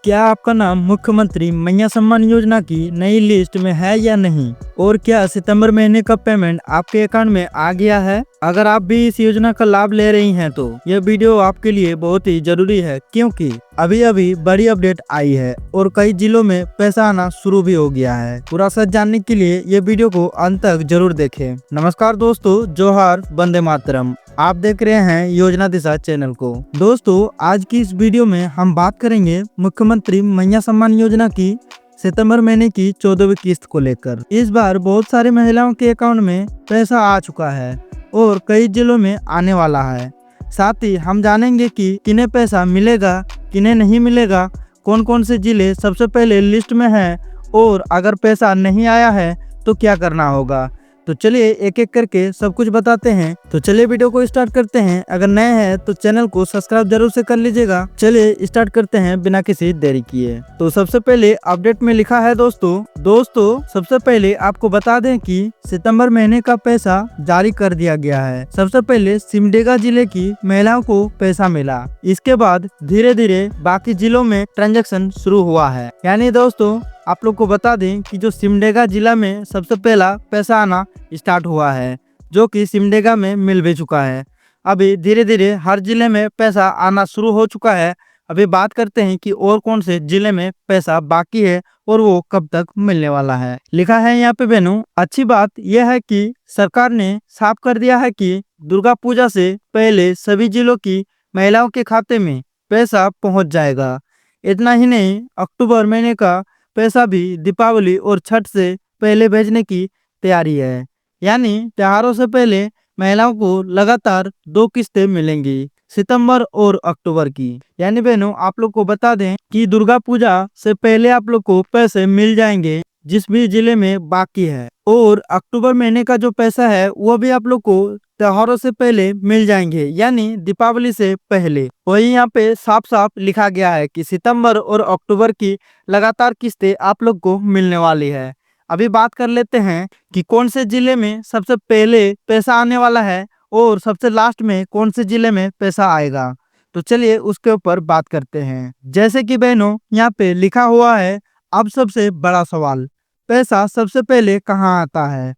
क्या आपका नाम मुख्यमंत्री मैया सम्मान योजना की नई लिस्ट में है या नहीं? और क्या सितंबर महीने का पेमेंट आपके अकाउंट में आ गया है? अगर आप भी इस योजना का लाभ ले रही हैं तो यह वीडियो आपके लिए बहुत ही जरूरी है, क्योंकि अभी अभी बड़ी अपडेट आई है और कई जिलों में पैसा आना शुरू भी हो गया है। पूरा सच जानने के लिए ये वीडियो को अंत तक जरूर देखें। नमस्कार दोस्तों, जोहार, वंदे मातरम। आप देख रहे हैं योजना दिशा चैनल को। दोस्तों, आज की इस वीडियो में हम बात करेंगे मुख्यमंत्री मैया सम्मान योजना की सितंबर महीने की 14वीं किस्त को लेकर। इस बार बहुत सारी महिलाओं के अकाउंट में पैसा आ चुका है और कई जिलों में आने वाला है। साथ ही हम जानेंगे कि किन्हें पैसा मिलेगा, किन्हें नहीं मिलेगा, कौन कौन से जिले सबसे पहले लिस्ट में हैं और अगर पैसा नहीं आया है तो क्या करना होगा। तो चलिए एक एक करके सब कुछ बताते हैं। तो चलिए वीडियो को स्टार्ट करते हैं। अगर नए हैं तो चैनल को सब्सक्राइब जरूर से कर लीजिएगा। चलिए स्टार्ट करते हैं बिना किसी देरी किए। तो सबसे पहले अपडेट में लिखा है दोस्तों सबसे पहले आपको बता दें कि सितंबर महीने का पैसा जारी कर दिया गया है। सबसे पहले सिमडेगा जिले की महिलाओं को पैसा मिला। इसके बाद धीरे धीरे बाकी जिलों में ट्रांजैक्शन शुरू हुआ है। यानी दोस्तों आप लोग को बता दें कि जो सिमडेगा जिला में सबसे पहला पैसा आना स्टार्ट हुआ है, जो कि सिमडेगा में मिल भी चुका है। अभी धीरे धीरे हर जिले में पैसा आना शुरू हो चुका है। अभी बात करते हैं कि और कौन से जिले में पैसा बाकी है और वो कब तक मिलने वाला है। लिखा है यहाँ पे बहनों, अच्छी बात यह है कि सरकार ने साफ कर दिया है कि दुर्गा पूजा से पहले सभी जिलों की महिलाओं के खाते में पैसा पहुँच जाएगा। इतना ही नहीं, अक्टूबर महीने का पैसा भी दीपावली और छठ से पहले भेजने की तैयारी है। यानी त्योहारों से पहले महिलाओं को लगातार 2 किस्तें मिलेंगी, सितंबर और अक्टूबर की। यानी बहनों आप लोग को बता दें कि दुर्गा पूजा से पहले आप लोग को पैसे मिल जाएंगे जिस भी जिले में बाकी है, और अक्टूबर महीने का जो पैसा है वो भी आप लोग को त्योहारों से पहले मिल जाएंगे, यानी दीपावली से पहले। वही यहाँ पे साफ साफ लिखा गया है कि सितंबर और अक्टूबर की लगातार किस्तें आप लोग को मिलने वाली है। अभी बात कर लेते हैं कि कौन से जिले में सबसे पहले पैसा आने वाला है और सबसे लास्ट में कौन से जिले में पैसा आएगा। तो चलिए उसके ऊपर बात करते हैं। जैसे कि बहनों यहाँ पे लिखा हुआ है, अब सबसे बड़ा सवाल, पैसा सबसे पहले कहाँ आता है।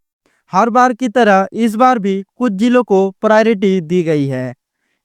हर बार की तरह इस बार भी कुछ जिलों को प्रायोरिटी दी गई है।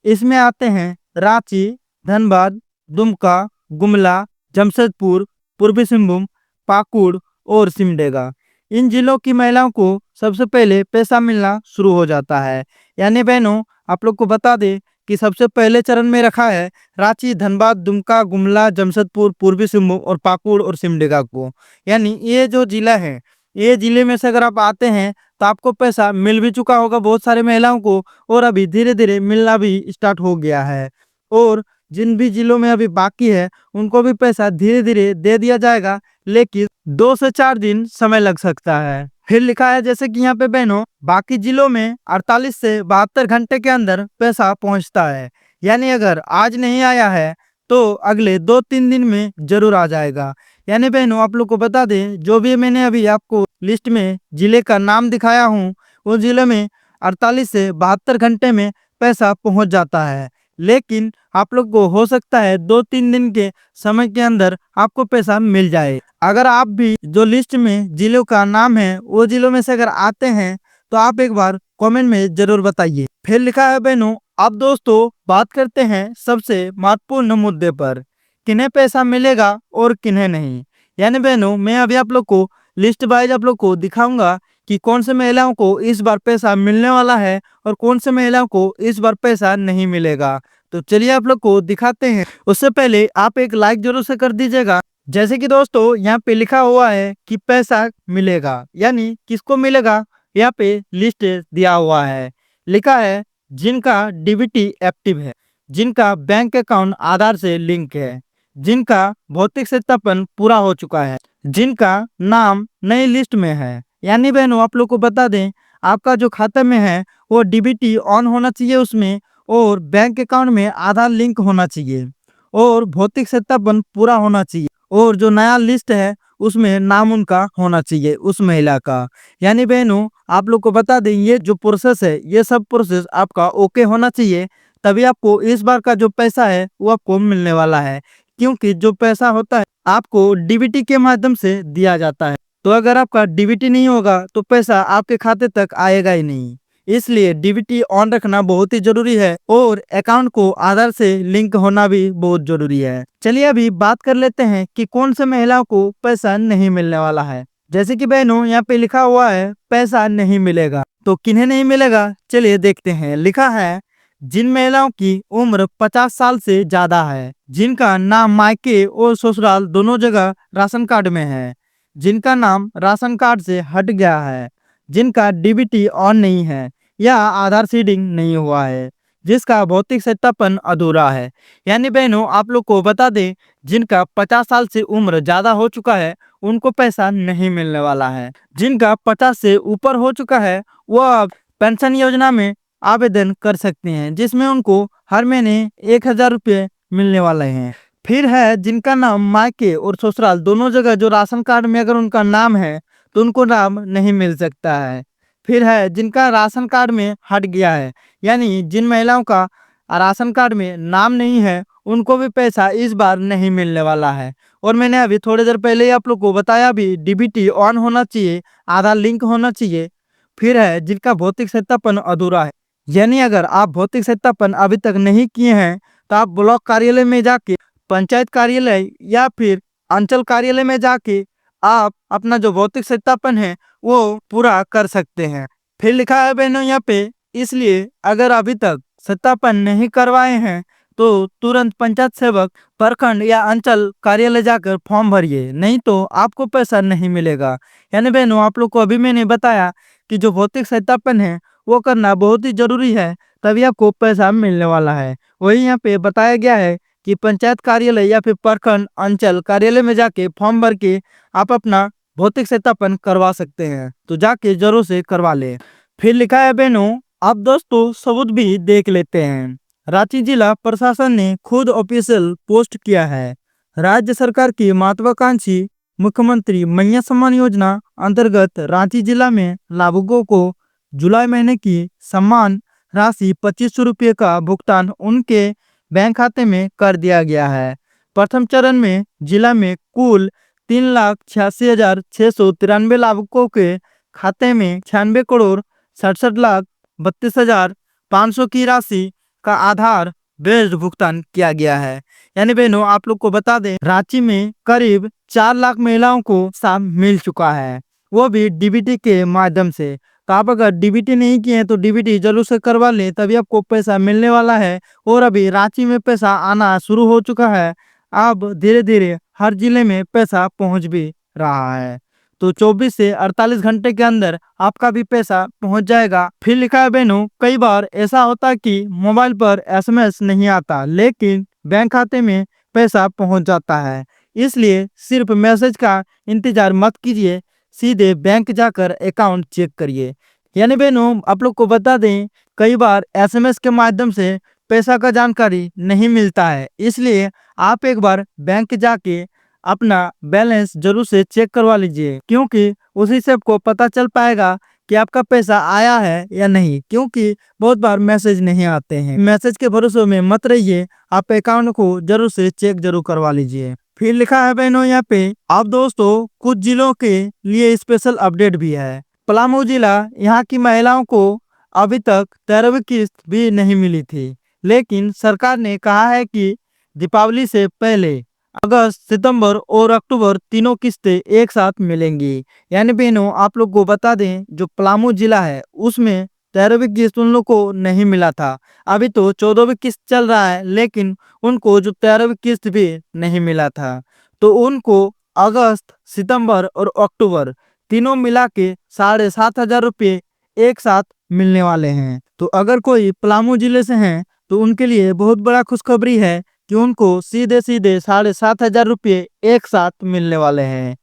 इसमें आते हैं रांची, धनबाद, दुमका, गुमला, जमशेदपुर, पूर्वी सिंहभूम, पाकुड़ और सिमडेगा। इन जिलों की महिलाओं को सबसे पहले पैसा मिलना शुरू हो जाता है। यानी बहनों आप लोग को बता दें कि सबसे पहले चरण में रखा है रांची, धनबाद, दुमका, गुमला, जमशेदपुर, पूर्वी सिंहभूम और पाकुड़ और सिमडेगा को। यानी ये जो जिला है, ये जिले में से अगर आप आते हैं तो आपको पैसा मिल भी चुका होगा बहुत सारे महिलाओं को, और अभी धीरे धीरे मिलना भी स्टार्ट हो गया है। और जिन भी जिलों में अभी बाकी है उनको भी पैसा धीरे धीरे दे दिया जाएगा, लेकिन 2 से 4 दिन समय लग सकता है। फिर लिखा है जैसे कि यहाँ पे बहनों, बाकी जिलों में 48 से 72 घंटे के अंदर पैसा पहुंचता है। यानी अगर आज नहीं आया है तो अगले 2-3 दिन में जरूर आ जाएगा। यानी बहनों आप लोग को बता दें, जो भी मैंने अभी आपको लिस्ट में जिले का नाम दिखाया हूँ उस जिले में 48 से 72 घंटे में पैसा पहुंच जाता है। लेकिन आप लोग को हो सकता है 2-3 दिन के समय के अंदर आपको पैसा मिल जाए। अगर आप भी जो लिस्ट में जिलों का नाम है वो जिलों में से अगर आते हैं तो आप एक बार कमेंट में जरूर बताइए। फिर लिखा है बहनों, अब दोस्तों बात करते हैं सबसे महत्वपूर्ण मुद्दे पर, किन्हें पैसा मिलेगा और किन्हें नहीं। यानी बहनों मैं अभी आप लोग को लिस्ट वाइज आप लोग को दिखाऊंगा कि कौन से महिलाओं को इस बार पैसा मिलने वाला है और कौन से महिलाओं को इस बार पैसा नहीं मिलेगा। तो चलिए आप लोग को दिखाते हैं। उससे पहले आप एक लाइक जरूर से कर दीजिएगा। जैसे कि दोस्तों यहाँ पे लिखा हुआ है कि पैसा मिलेगा, यानी किसको मिलेगा, यहाँ पे लिस्ट दिया हुआ है। लिखा है जिनका डीबीटी एक्टिव है, जिनका बैंक अकाउंट आधार से लिंक है, जिनका भौतिक सत्यापन पूरा हो चुका है, जिनका नाम नई लिस्ट में है। यानी बहनों आप लोग को बता दें, आपका जो खाता में है वो डीबीटी ऑन होना चाहिए उसमें, और बैंक अकाउंट में आधार लिंक होना चाहिए, और भौतिक सत्यापन पूरा होना चाहिए, और जो नया लिस्ट है उसमें नाम उनका होना चाहिए उस महिला का। यानी बहनों आप लोग को बता दें, ये जो प्रोसेस है ये सब प्रोसेस आपका ओके होना चाहिए, तभी आपको इस बार का जो पैसा है वो आपको मिलने वाला है। क्योंकि जो पैसा होता है आपको डीबीटी के माध्यम से दिया जाता है। तो अगर आपका डीबीटी नहीं होगा तो पैसा आपके खाते तक आएगा ही नहीं। इसलिए डीबीटी ऑन रखना बहुत ही जरूरी है और अकाउंट को आधार से लिंक होना भी बहुत जरूरी है। चलिए अभी बात कर लेते हैं कि कौन से महिलाओं को पैसा नहीं मिलने वाला है। जैसे कि बहनों यहाँ पे लिखा हुआ है पैसा नहीं मिलेगा, तो किन्हें नहीं मिलेगा चलिए देखते हैं। लिखा है जिन महिलाओं की उम्र 50 साल से ज्यादा है, जिनका नाम मायके और ससुराल दोनों जगह राशन कार्ड में है, जिनका नाम राशन कार्ड से हट गया है, जिनका डीबीटी ऑन नहीं है या आधार सीडिंग नहीं हुआ है, जिसका भौतिक सत्यापन अधूरा है। यानी बहनों आप लोग को बता दें जिनका 50 साल से उम्र ज्यादा हो चुका है उनको पैसा नहीं मिलने वाला है। जिनका 50 से ऊपर हो चुका है वो अब पेंशन योजना में आवेदन कर सकते हैं, जिसमें उनको हर महीने 1000 रुपये मिलने वाले हैं। फिर है जिनका नाम मायके और ससुराल दोनों जगह जो राशन कार्ड में अगर उनका नाम है तो उनको नाम नहीं मिल सकता है। फिर है जिनका राशन कार्ड में हट गया है, यानी जिन महिलाओं का राशन कार्ड में नाम नहीं है उनको भी पैसा इस बार नहीं मिलने वाला है। और मैंने अभी थोड़ी देर पहले ही आप लोग को बताया भी डीबीटी ऑन होना चाहिए, आधार लिंक होना चाहिए। फिर है जिनका भौतिक सत्यापन अधूरा है, यानी अगर आप भौतिक सत्यापन अभी तक नहीं किए हैं तो आप ब्लॉक कार्यालय में जाके, पंचायत कार्यालय या फिर अंचल कार्यालय में जाके आप अपना जो भौतिक सत्यापन है वो पूरा कर सकते हैं। फिर लिखा है बहनों यहाँ पे, इसलिए अगर अभी तक सत्यापन नहीं करवाए हैं तो तुरंत पंचायत सेवक, प्रखंड या अंचल कार्यालय जाकर फॉर्म भरिए, नहीं तो आपको पैसा नहीं मिलेगा। यानी बहनों आप लोग को अभी मैंने बताया कि जो भौतिक सत्यापन है वो करना बहुत ही जरूरी है, तभी आपको पैसा मिलने वाला है। वही यहाँ पे बताया गया है कि पंचायत कार्यालय या फिर प्रखंड अंचल कार्यालय में जाके फॉर्म भर के आप अपना भौतिक सत्यापन करवा सकते हैं, तो जाके जरूर से करवा ले। फिर लिखा है बहनों आप दोस्तों सबूत भी देख लेते हैं। रांची जिला प्रशासन ने खुद ऑफिशियल पोस्ट किया है। राज्य सरकार की महत्वाकांक्षी मुख्यमंत्री मैया सम्मान योजना अंतर्गत रांची जिला में लाभुकों को जुलाई महीने की सम्मान राशि 2500 रुपये का भुगतान उनके बैंक खाते में कर दिया गया है। प्रथम चरण में जिला में कुल 3,86,693 लाभुकों के खाते में 96,67,32,500 की राशि का आधार बेस्ड भुगतान किया गया है। यानी बहनों आप लोग को बता दें रांची में करीब 4 लाख महिलाओं को साम मिल चुका है, वो भी डीबीटी के माध्यम से। तो आप अगर डीबीटी नहीं किए हैं तो डीबीटी जरूर से करवा लें, तभी आपको पैसा मिलने वाला है। और अभी रांची में पैसा आना शुरू हो चुका है, अब धीरे धीरे हर जिले में पैसा पहुंच भी रहा है। तो 24 से 48 घंटे के अंदर आपका भी पैसा पहुंच जाएगा। फिर लिखा है बहनों कई बार ऐसा होता है कि मोबाइल पर एसएमएस नहीं आता लेकिन बैंक खाते में पैसा पहुंच जाता है, इसलिए सिर्फ मैसेज का इंतजार मत कीजिए, सीधे बैंक जाकर अकाउंट चेक करिए। यानी बहनों आप लोग को बता दें कई बार एसएमएस के माध्यम से पैसा का जानकारी नहीं मिलता है, इसलिए आप एक बार बैंक जाके अपना बैलेंस जरूर से चेक करवा लीजिए, क्योंकि उसी से आपको पता चल पाएगा कि आपका पैसा आया है या नहीं। क्योंकि बहुत बार मैसेज नहीं आते हैं, मैसेज के भरोसे में मत रहिए, आप अकाउंट को जरूर से चेक जरूर करवा लीजिए। फिर लिखा है बहनों यहाँ पे आप दोस्तों कुछ जिलों के लिए स्पेशल अपडेट भी है। पलामू जिला, यहाँ की महिलाओं को अभी तक 13वीं किस्त भी नहीं मिली थी, लेकिन सरकार ने कहा है कि दीपावली से पहले अगस्त, सितंबर और अक्टूबर तीनों किस्तें एक साथ मिलेंगी। यानी बहनों आप लोग को बता दें जो पलामू जिला है उसमें 13वीं किस्त उन लोग को नहीं मिला था, अभी तो 14वीं किस्त चल रहा है, लेकिन उनको जो 13वीं किस्त भी नहीं मिला था, तो उनको अगस्त, सितंबर और अक्टूबर तीनों मिला के 7,500 रुपये एक साथ मिलने वाले हैं। तो अगर कोई पलामू जिले से हैं तो उनके लिए बहुत बड़ा खुशखबरी है कि उनको सीधे सीधे 7,500 रुपये एक साथ मिलने वाले हैं।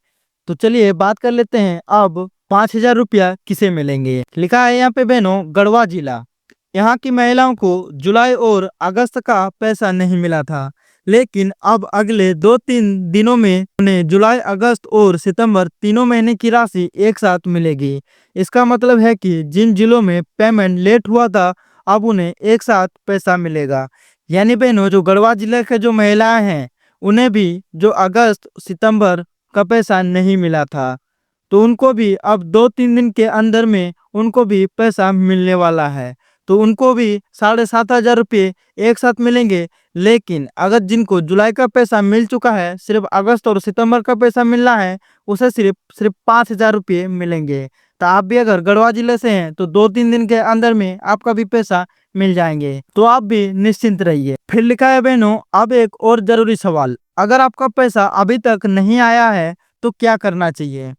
तो चलिए बात कर लेते हैं अब 5,000 रुपया किसे मिलेंगे। लिखा है यहाँ पे बहनों गढ़वा जिला, यहाँ की महिलाओं को जुलाई और अगस्त का पैसा नहीं मिला था, लेकिन अब अगले 2-3 दिनों में उन्हें जुलाई, अगस्त और सितंबर तीनों महीने की राशि एक साथ मिलेगी। इसका मतलब है कि जिन जिलों में पेमेंट लेट हुआ था अब उन्हें एक साथ पैसा मिलेगा। यानी बहनों जो गढ़वा जिले के जो महिलाएं हैं उन्हें भी जो अगस्त सितंबर का पैसा नहीं मिला था, तो उनको भी अब 2-3 दिन के अंदर में उनको भी पैसा मिलने वाला है। तो उनको भी 7,500 रुपये एक साथ मिलेंगे। लेकिन अगर जिनको जुलाई का पैसा मिल चुका है, सिर्फ अगस्त और सितंबर का पैसा मिलना है, उसे सिर्फ सिर्फ 5,000 रुपये मिलेंगे। तो आप भी अगर गढ़वा जिले से हैं तो 2-3 दिन के अंदर में आपका भी पैसा मिल जाएंगे, तो आप भी निश्चिंत रहिए। फिर लिखा है बहनों, अब एक और जरूरी सवाल, अगर आपका पैसा अभी तक नहीं आया है तो क्या करना चाहिए।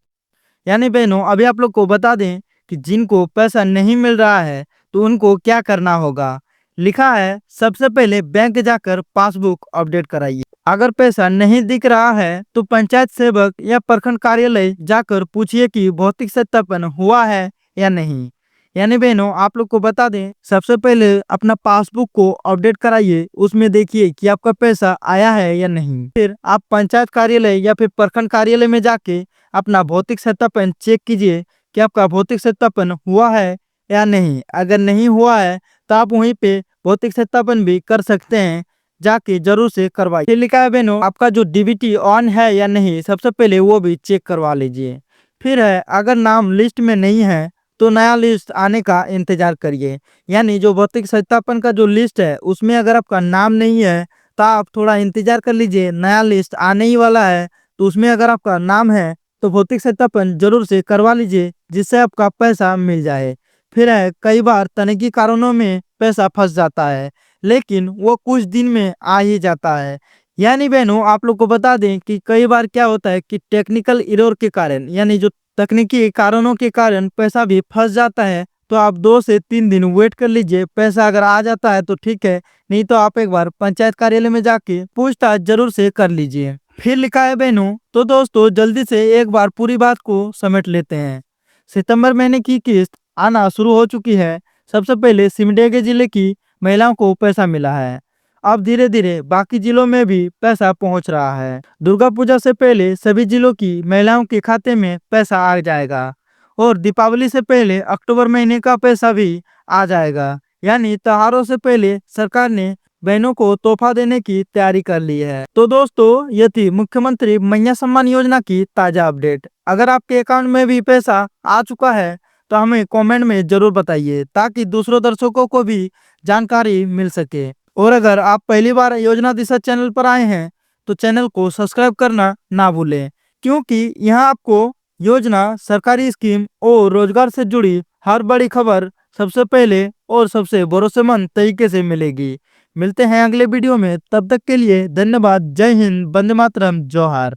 यानी बहनों अभी आप लोग को बता दें कि जिनको पैसा नहीं मिल रहा है तो उनको क्या करना होगा। लिखा है सबसे पहले बैंक जाकर पासबुक अपडेट कराइए। अगर पैसा नहीं दिख रहा है तो पंचायत सेवक या प्रखंड कार्यालय जाकर पूछिए कि भौतिक सत्यापन हुआ है या नहीं। यानी बहनों आप लोग को बता दें, सबसे पहले अपना पासबुक को अपडेट कराइए, उसमें देखिए कि आपका पैसा आया है या नहीं। फिर आप पंचायत कार्यालय या फिर प्रखंड कार्यालय में जाके अपना भौतिक सत्यापन चेक कीजिए कि आपका भौतिक सत्यापन हुआ है या नहीं। अगर नहीं हुआ है तो आप वहीं पे भौतिक सत्यापन भी कर सकते हैं, जाके जरूर से करवाइए। फिर लिखा है बहनों आपका जो डीबीटी ऑन है या नहीं, सबसे पहले वो भी चेक करवा लीजिए। फिर है अगर नाम लिस्ट में नहीं है तो नया लिस्ट आने का इंतजार करिए। यानी जो भौतिक सत्यापन का जो लिस्ट है उसमें अगर आपका नाम नहीं है तो आप थोड़ा इंतजार कर लीजिए, नया लिस्ट आने ही वाला है। तो उसमें अगर आपका नाम है तो भौतिक सत्यापन जरूर से करवा लीजिए, जिससे आपका पैसा मिल जाए। फिर है कई बार तकनीकी कारणों में पैसा फंस जाता है, लेकिन वो कुछ दिन में आ ही जाता है। यानी बहनों आप लोग को बता दें कि कई बार क्या होता है कि टेक्निकल एरर के कारण, यानी जो तकनीकी कारणों के कारण पैसा भी फंस जाता है। तो आप 2 से 3 दिन वेट कर लीजिए, पैसा अगर आ जाता है तो ठीक है, नहीं तो आप एक बार पंचायत कार्यालय में जाके पूछताछ जरूर से कर लीजिए। फिर लिखा है बहनों, तो दोस्तों जल्दी से एक बार पूरी बात को समेट लेते हैं। सितंबर महीने की किस्त आना शुरू हो चुकी है। सबसे पहले सिमडेगा जिले की महिलाओं को पैसा मिला है। अब धीरे धीरे बाकी जिलों में भी पैसा पहुंच रहा है। दुर्गा पूजा से पहले सभी जिलों की महिलाओं के खाते में पैसा आ जाएगा और दीपावली से पहले अक्टूबर महीने का पैसा भी आ जाएगा। यानी त्योहारों से पहले सरकार ने बहनों को तोहफा देने की तैयारी कर ली है। तो दोस्तों ये थी मुख्यमंत्री मैया सम्मान योजना की ताजा अपडेट। अगर आपके अकाउंट में भी पैसा आ चुका है तो हमें कमेंट में जरूर बताइए, ताकि दूसरों दर्शकों को भी जानकारी मिल सके। और अगर आप पहली बार योजना दिशा चैनल पर आए हैं तो चैनल को सब्सक्राइब करना ना भूलें, क्योंकि यहाँ आपको योजना, सरकारी स्कीम और रोजगार से जुड़ी हर बड़ी खबर सबसे पहले और सबसे भरोसेमंद तरीके से मिलेगी। मिलते हैं अगले वीडियो में, तब तक के लिए धन्यवाद। जय हिंद, वंदे मातरम, जोहार।